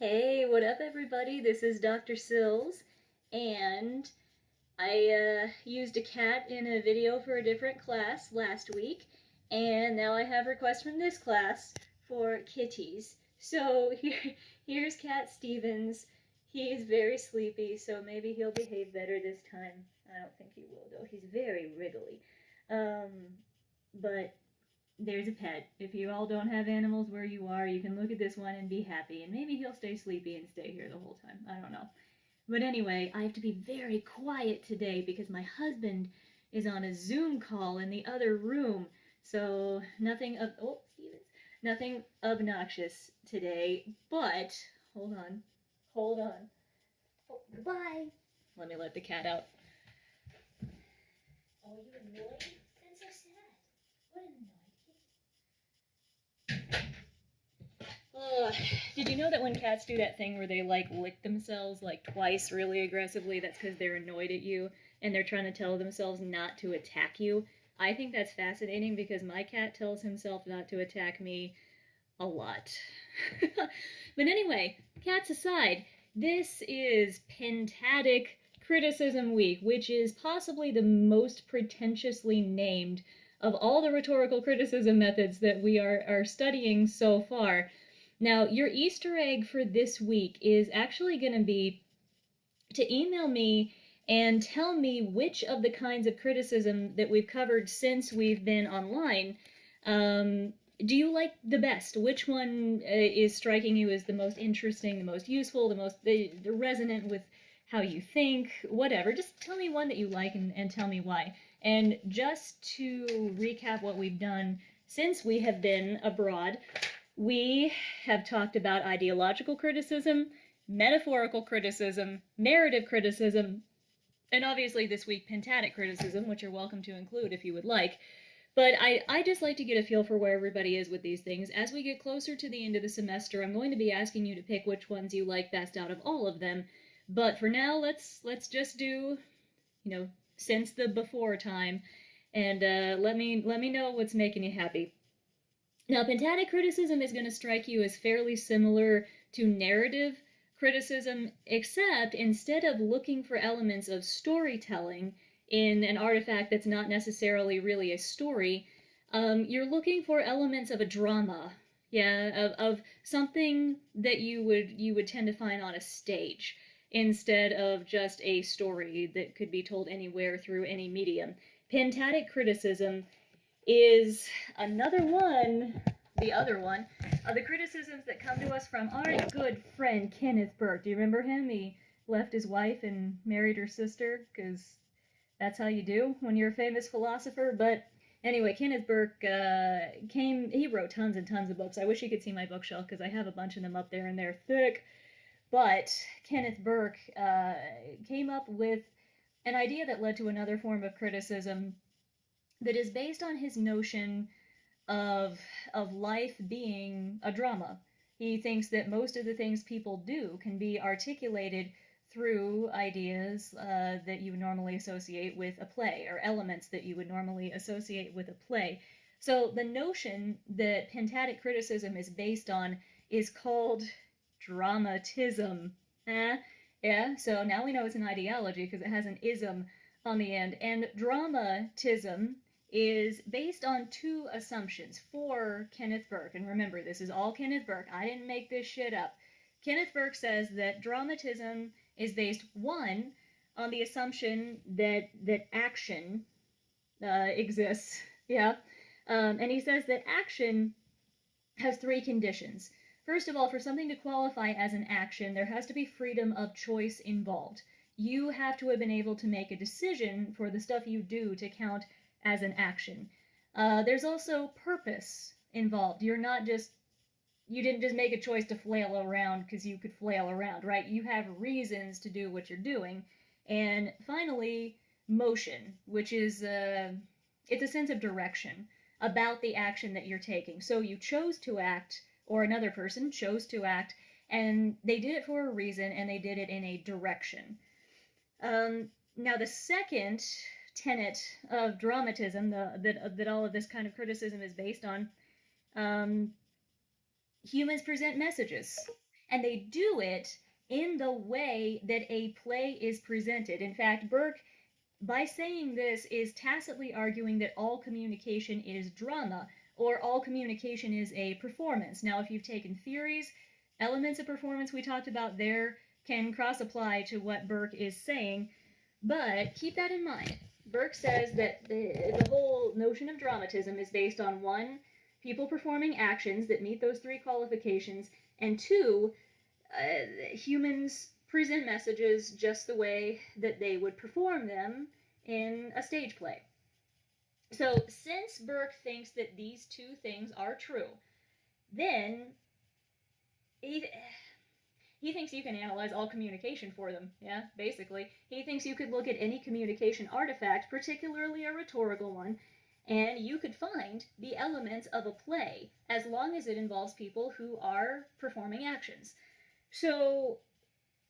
Hey, what up, everybody? This is Dr. Sills, and I used a cat in a video for a different class last week, and now I have requests from this class for kitties. So here's Cat Stevens. He's very sleepy, so maybe he'll behave better this time. I don't think he will, though. He's very wriggly. But there's a pet. If you all don't have animals where you are, you can look at this one and be happy, and maybe he'll stay sleepy and stay here the whole time. I don't know. But anyway, I have to be very quiet today because my husband is on a Zoom call in the other room. So nothing obnoxious today. But hold on. Oh, goodbye. Let me let the cat out. Oh, you annoyed? That's so sad. What an did you know that when cats do that thing where they like lick themselves like twice really aggressively, that's because they're annoyed at you and they're trying to tell themselves not to attack you? I think that's fascinating because my cat tells himself not to attack me a lot. But anyway, cats aside, this is Pentadic Criticism Week, which is possibly the most pretentiously named of all the rhetorical criticism methods that we are studying so far. Now, your Easter egg for this week is actually going to be to email me and tell me which of the kinds of criticism that we've covered since we've been online do you like the best? Which one is striking you as the most interesting, the most useful, the resonant with how you think, whatever. Just tell me one that you like and tell me why. And just to recap what we've done since we have been abroad, we have talked about ideological criticism, metaphorical criticism, narrative criticism, and obviously this week pentadic criticism, which you're welcome to include if you would like. But I just like to get a feel for where everybody is with these things. As we get closer to the end of the semester, I'm going to be asking you to pick which ones you like best out of all of them. But for now, let's just do, since the before time, and let me know what's making you happy. Now, pentadic criticism is going to strike you as fairly similar to narrative criticism, except instead of looking for elements of storytelling in an artifact that's not necessarily really a story, you're looking for elements of a drama, of something that you would tend to find on a stage instead of just a story that could be told anywhere through any medium. Pentadic criticism is the other one, of the criticisms that come to us from our good friend Kenneth Burke. Do you remember him? He left his wife and married her sister because that's how you do when you're a famous philosopher. But anyway, Kenneth Burke he wrote tons and tons of books. I wish you could see my bookshelf because I have a bunch of them up there and they're thick. But Kenneth Burke came up with an idea that led to another form of criticism that is based on his notion of life being a drama. He thinks that most of the things people do can be articulated through ideas that you would normally associate with a play, or elements that you would normally associate with a play. So the notion that pentadic criticism is based on is called dramatism. Yeah, so now we know it's an ideology because it has an ism on the end. And dramatism is based on two assumptions for Kenneth Burke. And remember, this is all Kenneth Burke. I didn't make this shit up. Kenneth Burke says that dramatism is based, one, on the assumption that action exists. Yeah. And he says that action has three conditions. First of all, for something to qualify as an action, there has to be freedom of choice involved. You have to have been able to make a decision for the stuff you do to count as an action. There's also purpose involved. You didn't just make a choice to flail around because you could flail around, right? You have reasons to do what you're doing. And finally, motion, which is it's a sense of direction about the action that you're taking. So you chose to act, or another person chose to act, and they did it for a reason, and they did it in a direction. Now, the second tenet of dramatism that all of this kind of criticism is based on, humans present messages. And they do it in the way that a play is presented. In fact, Burke, by saying this, is tacitly arguing that all communication is drama, or all communication is a performance. Now, if you've taken theories, elements of performance we talked about there can cross-apply to what Burke is saying, but keep that in mind. Burke says that the whole notion of dramatism is based on, one, people performing actions that meet those three qualifications, and two, humans present messages just the way that they would perform them in a stage play. So since Burke thinks that these two things are true, then he thinks you can analyze all communication for them, yeah, basically. He thinks you could look at any communication artifact, particularly a rhetorical one, and you could find the elements of a play as long as it involves people who are performing actions. So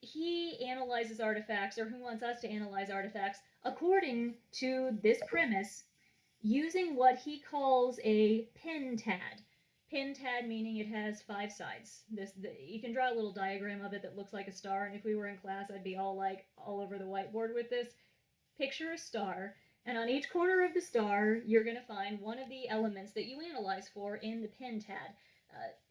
he analyzes artifacts, or who wants us to analyze artifacts, according to this premise, using what he calls a pentad. Pentad meaning it has 5 sides. You can draw a little diagram of it that looks like a star, and if we were in class, I'd be all over the whiteboard with this. Picture a star, and on each corner of the star, you're going to find one of the elements that you analyze for in the pentad.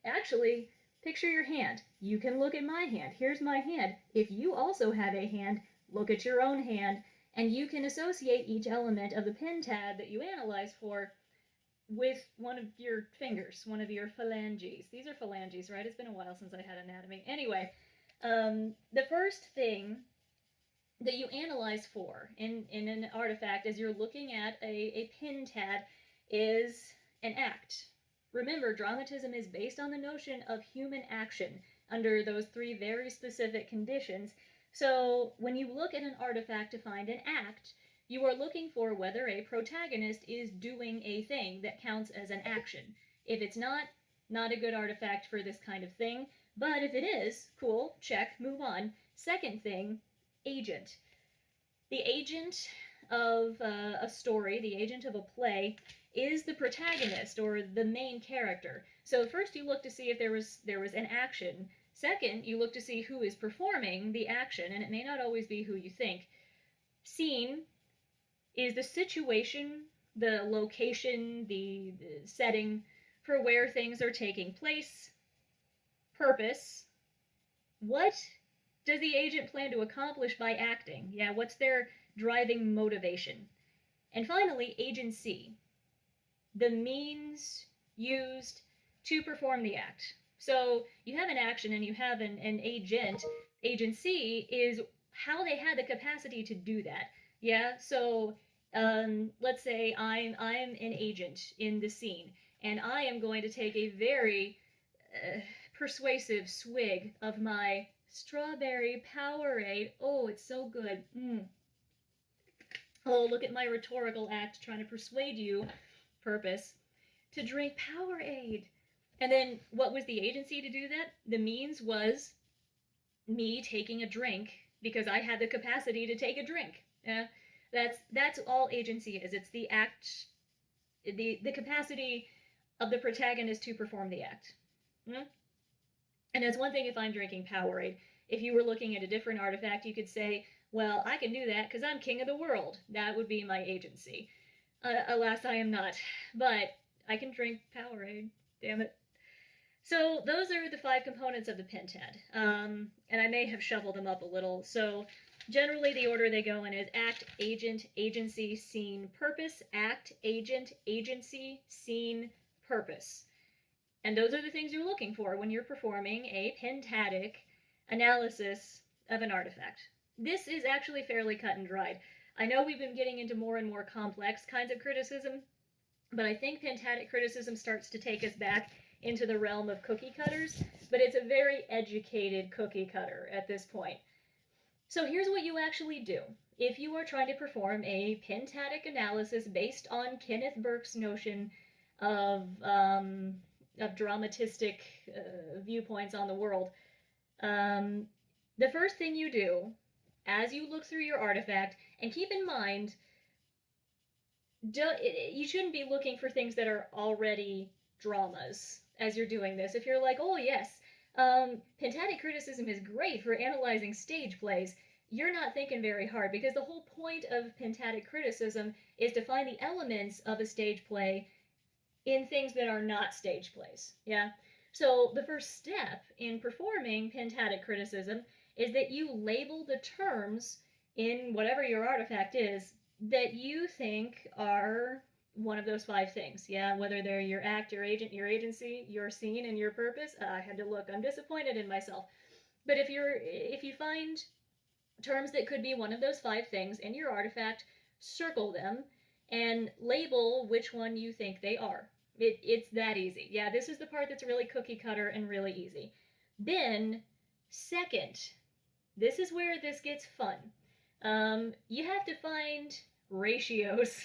Actually, picture your hand. You can look at my hand. Here's my hand. If you also have a hand, look at your own hand, and you can associate each element of the pentad that you analyze for with one of your fingers, one of your phalanges. These are phalanges, right? It's been a while since I had anatomy. Anyway, the first thing that you analyze for in an artifact as you're looking at a pentad is an act. Remember, dramatism is based on the notion of human action under those 3 very specific conditions. So when you look at an artifact to find an act, you are looking for whether a protagonist is doing a thing that counts as an action. If it's not a good artifact for this kind of thing. But if it is, cool, check, move on. Second thing, agent. The agent of a story, the agent of a play, is the protagonist or the main character. So first you look to see if there was an action. Second, you look to see who is performing the action, and it may not always be who you think. Scene is the situation, the location, the setting for where things are taking place. Purpose. What does the agent plan to accomplish by acting? Yeah, what's their driving motivation? And finally, agency. The means used to perform the act. So you have an action and you have an agent. Agency is how they had the capacity to do that. Yeah, so let's say I'm an agent in the scene, and I am going to take a very persuasive swig of my strawberry Powerade. Oh, it's so good. Oh, look at my rhetorical act trying to persuade you, purpose, to drink Powerade. And then what was the agency to do that? The means was me taking a drink because I had the capacity to take a drink. Yeah, that's all agency is. It's the act, the capacity of the protagonist to perform the act. And it's one thing if I'm drinking Powerade. If you were looking at a different artifact, you could say, well, I can do that because I'm king of the world. That would be my agency. Alas, I am not. But I can drink Powerade. Damn it. So those are the 5 components of the pentad. And I may have shuffled them up a little. So generally the order they go in is act, agent, agency, scene, purpose. Act, agent, agency, scene, purpose. And those are the things you're looking for when you're performing a pentadic analysis of an artifact. This is actually fairly cut and dried. I know we've been getting into more and more complex kinds of criticism, but I think pentadic criticism starts to take us back into the realm of cookie cutters, but it's a very educated cookie cutter at this point. So here's what you actually do. If you are trying to perform a pentadic analysis based on Kenneth Burke's notion of dramatistic viewpoints on the world, the first thing you do as you look through your artifact, and keep in mind, you shouldn't be looking for things that are already dramas as you're doing this. If you're like, oh yes, Pentadic criticism is great for analyzing stage plays. You're not thinking very hard because the whole point of pentadic criticism is to find the elements of a stage play in things that are not stage plays. Yeah? So the first step in performing pentadic criticism is that you label the terms in whatever your artifact is that you think are one of those 5 things. Yeah, whether they're your act, your agent, your agency, your scene, and your purpose. I had to look. I'm disappointed in myself. But if you find terms that could be one of those 5 things in your artifact, circle them and label which one you think they are. It's that easy. Yeah, this is the part that's really cookie cutter and really easy. Then, second, this is where this gets fun. You have to find ratios.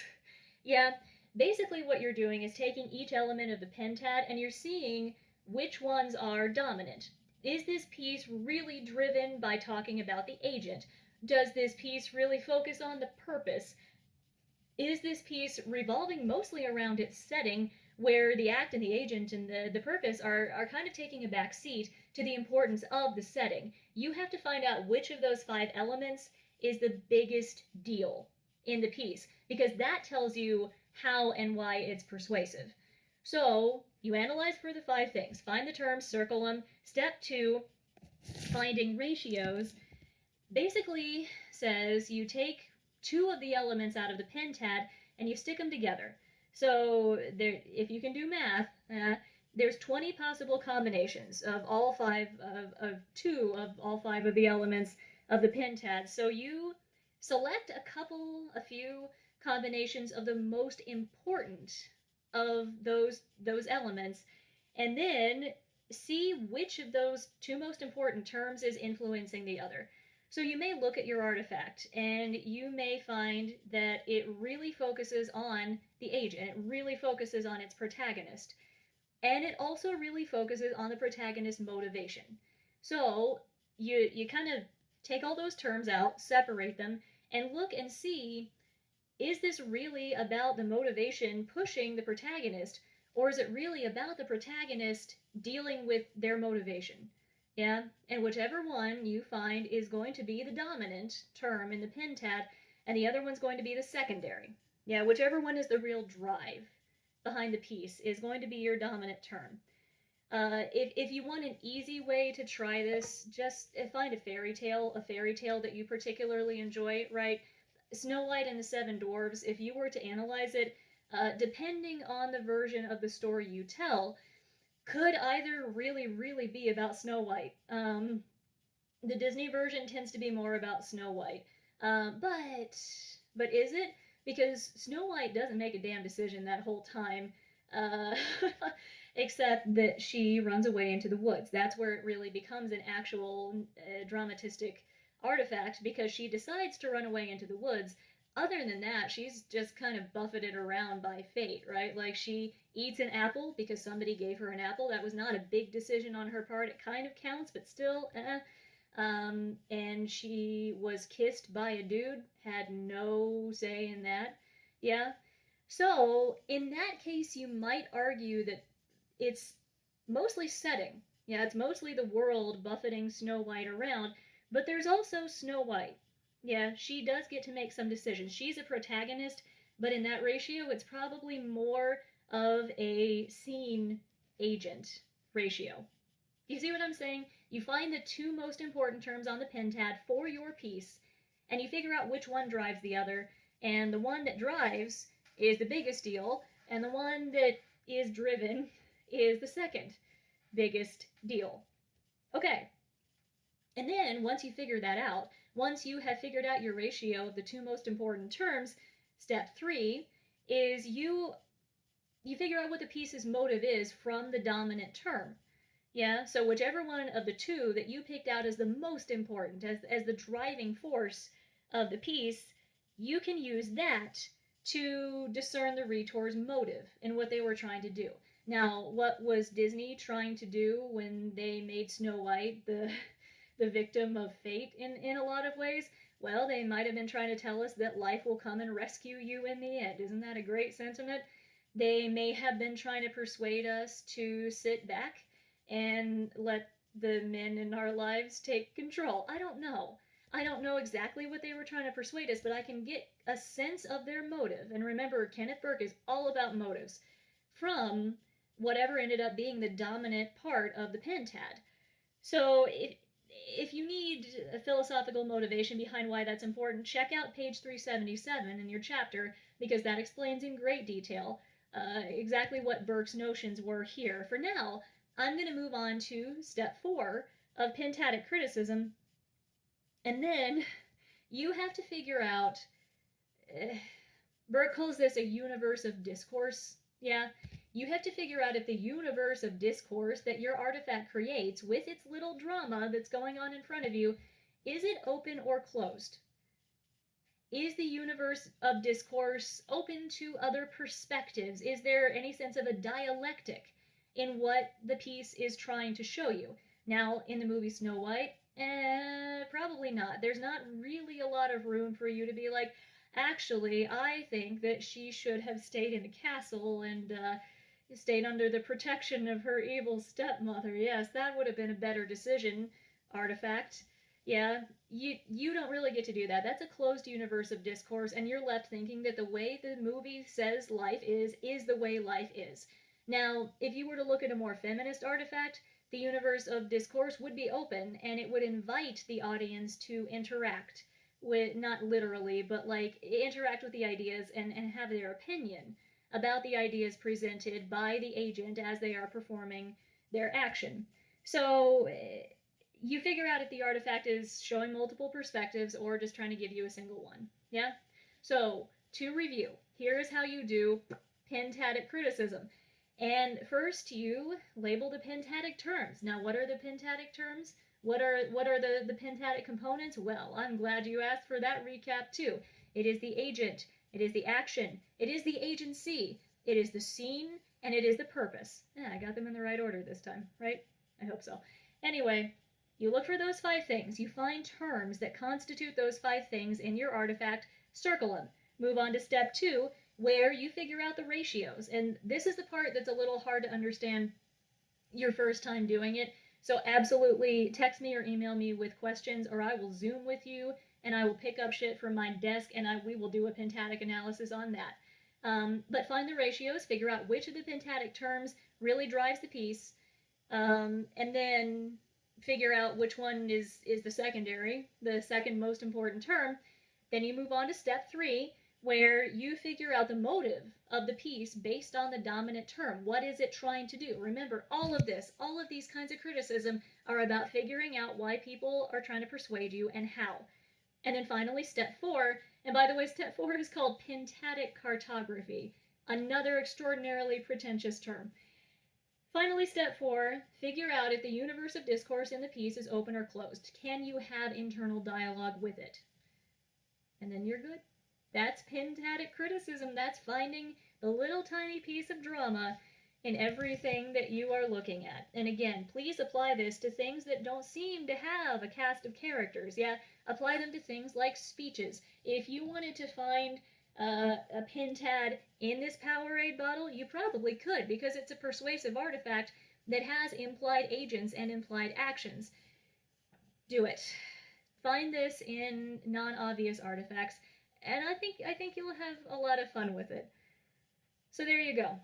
Yeah, basically what you're doing is taking each element of the pentad and you're seeing which ones are dominant. Is this piece really driven by talking about the agent? Does this piece really focus on the purpose? Is this piece revolving mostly around its setting, where the act and the agent and the purpose are kind of taking a back seat to the importance of the setting? You have to find out which of those 5 elements is the biggest deal in the piece, because that tells you how and why it's persuasive. So you analyze for the 5 things, find the terms, circle them. Step 2, finding ratios, basically says you take 2 of the elements out of the pentad and you stick them together. So there, if you can do math, there's 20 possible combinations of all 5 of 2 of all 5 of the elements of the pentad. So you select a few combinations of the most important of those elements, and then see which of those 2 most important terms is influencing the other. So you may look at your artifact and you may find that it really focuses on the agent, it really focuses on its protagonist, and it also really focuses on the protagonist's motivation. So you kind of take all those terms out, separate them, and look and see, is this really about the motivation pushing the protagonist, or is it really about the protagonist dealing with their motivation? Yeah, and whichever one you find is going to be the dominant term in the pentad, and the other one's going to be the secondary. Yeah, whichever one is the real drive behind the piece is going to be your dominant term. If you want an easy way to try this, just find a fairy tale that you particularly enjoy, right? Snow White and the Seven Dwarfs, if you were to analyze it, depending on the version of the story you tell, could either really, really be about Snow White. The Disney version tends to be more about Snow White. But is it? Because Snow White doesn't make a damn decision that whole time, except that she runs away into the woods. That's where it really becomes an actual dramatistic artifact, because she decides to run away into the woods. Other than that, she's just kind of buffeted around by fate, right? Like, she eats an apple because somebody gave her an apple. That was not a big decision on her part. It kind of counts, but still, and she was kissed by a dude, had no say in that. Yeah. So, in that case, you might argue that it's mostly setting. Yeah, it's mostly the world buffeting Snow White around, but there's also Snow White. Yeah, she does get to make some decisions. She's a protagonist, but in that ratio, it's probably more of a scene agent ratio. You see what I'm saying? You find the 2 most important terms on the pentad for your piece, and you figure out which one drives the other, and the one that drives is the biggest deal, and the one that is driven is the second biggest deal. Okay. And then, once you figure that out, once you have figured out your ratio of the 2 most important terms, step 3 is you figure out what the piece's motive is from the dominant term. Yeah, so whichever one of the 2 that you picked out as the most important, as the driving force of the piece, you can use that to discern the rhetor's motive and what they were trying to do. Now, what was Disney trying to do when they made Snow White the victim of fate in a lot of ways? Well, they might have been trying to tell us that life will come and rescue you in the end. Isn't that a great sentiment? They may have been trying to persuade us to sit back and let the men in our lives take control. I don't know. I don't know exactly what they were trying to persuade us, but I can get a sense of their motive. And remember, Kenneth Burke is all about motives from whatever ended up being the dominant part of the Pentad. So if you need a philosophical motivation behind why that's important, check out page 377 in your chapter, because that explains in great detail exactly what Burke's notions were here. For now, I'm going to move on to step 4 of Pentadic Criticism, and then you have to figure out. Burke calls this a universe of discourse. Yeah, you have to figure out if the universe of discourse that your artifact creates with its little drama that's going on in front of you, is it open or closed? Is the universe of discourse open to other perspectives? Is there any sense of a dialectic in what the piece is trying to show you? Now, in the movie Snow White, probably not. There's not really a lot of room for you to be like, actually, I think that she should have stayed in a castle and stayed under the protection of her evil stepmother. Yes, that would have been a better decision, artifact. Yeah, you don't really get to do that. That's a closed universe of discourse, and you're left thinking that the way the movie says life is the way life is. Now, if you were to look at a more feminist artifact, the universe of discourse would be open, and it would invite the audience to interact with, not literally, but like interact with the ideas and have their opinion about the ideas presented by the agent as they are performing their action. So you figure out if the artifact is showing multiple perspectives or just trying to give you a single one. Yeah? So, to review, here's how you do Pentadic Criticism. And first you label the pentadic terms. Now, what are the pentadic terms? What are the pentadic components? Well, I'm glad you asked for that recap too. It is the agent, it is the action, it is the agency, it is the scene, and it is the purpose. Yeah, I got them in the right order this time, right? I hope so. Anyway, you look for those 5 things. You find terms that constitute those 5 things in your artifact, circle them. Move on to step 2, where you figure out the ratios. And this is the part that's a little hard to understand your first time doing it. So absolutely text me or email me with questions, or I will Zoom with you and I will pick up shit from my desk and we will do a pentadic analysis on that. But find the ratios, figure out which of the pentadic terms really drives the piece, and then figure out which one is the secondary, the second most important term. Then you move on to step 3, where you figure out the motive of the piece based on the dominant term. What is it trying to do? Remember, all of these kinds of criticism are about figuring out why people are trying to persuade you and how. And then finally, step 4, and by the way, step 4 is called Pentadic Cartography, another extraordinarily pretentious term. Finally, step 4, figure out if the universe of discourse in the piece is open or closed. Can you have internal dialogue with it? And then you're good. That's Pentadic Criticism. That's finding the little tiny piece of drama in everything that you are looking at. And again, please apply this to things that don't seem to have a cast of characters. Yeah, apply them to things like speeches. If you wanted to find a Pentad in this Powerade bottle, you probably could, because it's a persuasive artifact that has implied agents and implied actions. Do it. Find this in non-obvious artifacts, and I think you'll have a lot of fun with it. So there you go.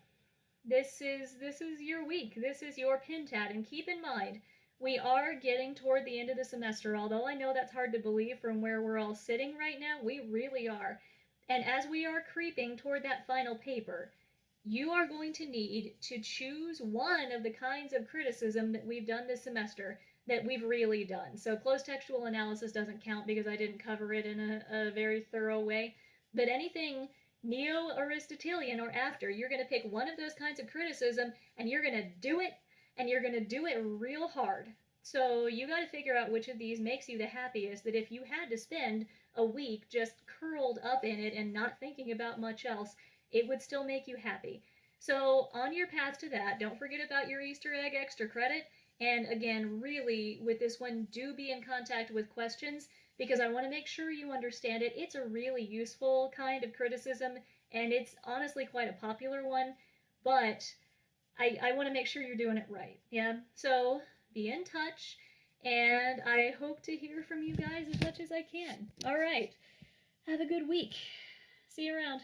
This is your week. This is your Pentad, and keep in mind, we are getting toward the end of the semester. Although I know that's hard to believe from where we're all sitting right now, we really are. And as we are creeping toward that final paper, you are going to need to choose one of the kinds of criticism that we've done this semester that we've really done. So closed textual analysis doesn't count because I didn't cover it in a very thorough way. But anything Neo-Aristotelian or after, you're going to pick one of those kinds of criticism and you're going to do it, and you're going to do it real hard. So you got to figure out which of these makes you the happiest, that if you had to spend a week just curled up in it and not thinking about much else, it would still make you happy. So on your path to that, don't forget about your Easter egg extra credit. And again, really, with this one, do be in contact with questions, because I want to make sure you understand it. It's a really useful kind of criticism, and it's honestly quite a popular one, but I want to make sure you're doing it right. Yeah? So be in touch, and I hope to hear from you guys as much as I can. All right. Have a good week. See you around.